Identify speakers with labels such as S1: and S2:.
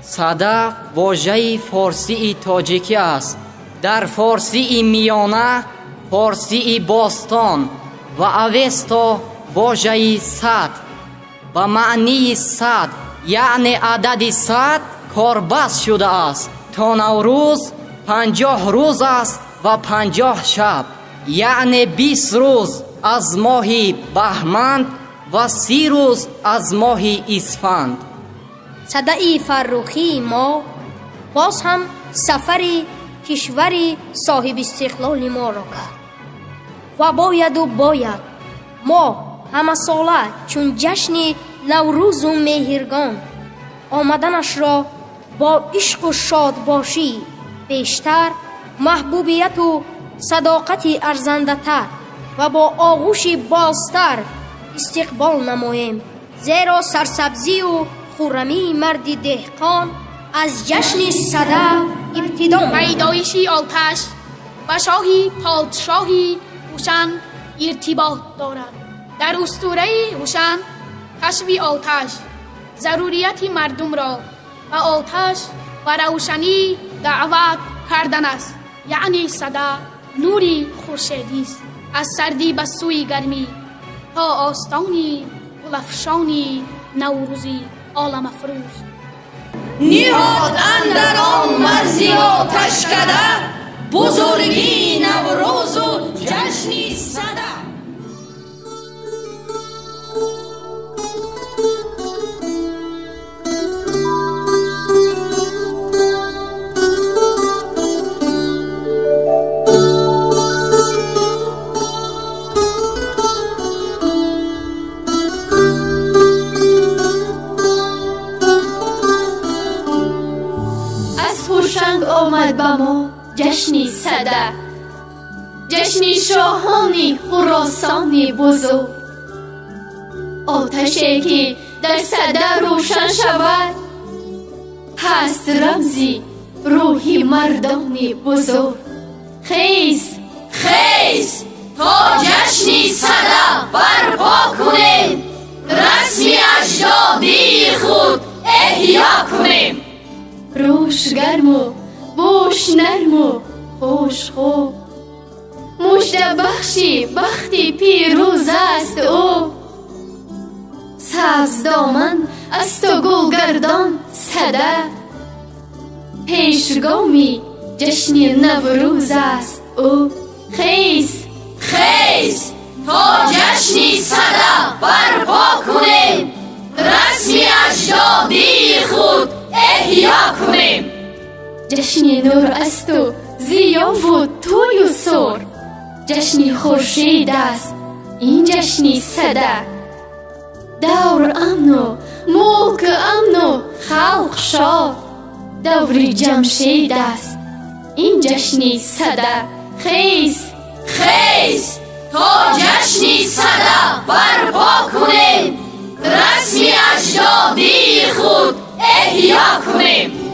S1: صدف واژه‌ای فارسی تاجیکی است. در فارسی میانه، فارسی باستان و اوستا واژه‌ای صد به معنی صد یعنی عدد صد کاربست شده است. تا نوروز 50 روز است و 50 شب، یعنی 20 روز از ماه بهمن و 30 روز از ماه اسفند.
S2: صدای فرخی ما باز هم سفری کشوری صاحب استقلال ما را کرد و باید ما همه ساله چون جشن نوروز و مهرگان آمدنش را با عشق و شادباشی بیشتر، محبوبیت و صداقت ارزنده تر و با آغوش بازتر استقبال نماییم، زیرا سرسبزی و خرمی مرد دهقان از جشن صدف ابتدا
S3: پیدایش آتش و شاهی پادشاهی هوشنگ ارتباط دارد. در اسطوره هوشنگ کشف آتش ضروریت مردم را به آتش و روشنی دعوت کردن است، یعنی صدف نوری خورشیدی است از سردی به سوی گرمی تا آستانی گلفشانی نوروزی عالم افروز.
S4: نهاد اندر آن مرزی آتش کده بزرگی نوروز و جشنی صدف.
S5: هوشنگ آمد به ما جشنی صدف، جشنی شاهانی خراسانی بزرگ. آتشی که در صدف روشن شود هست رمزی روحی مردانی بزرگ. خیز
S4: خیز تا جشنی صدف برپا کنیم، رسمی اجدادی خود احیا کنیم.
S5: روش گرم و بوش نرم و خوش خوب، مژده بخشی بختی پیروز است او. سبز دامن است و گلگردان صدف، پیشگامی جشن نوروز است او. خیز
S4: خیز تا جشنی صدف برپا کنیم، رسمی اجدادی خود احیا کنیم.
S5: جشن نور است و ضیا و توی و سر، جشن خورشید است این جشن صدف. دور امن و ملک امن و خلق شاد، دور جمشید است این جشن صدف. خیز
S4: خیز تا جشنی صدف برپا کنیم، رسمی اجدادی خود احیا کنیم.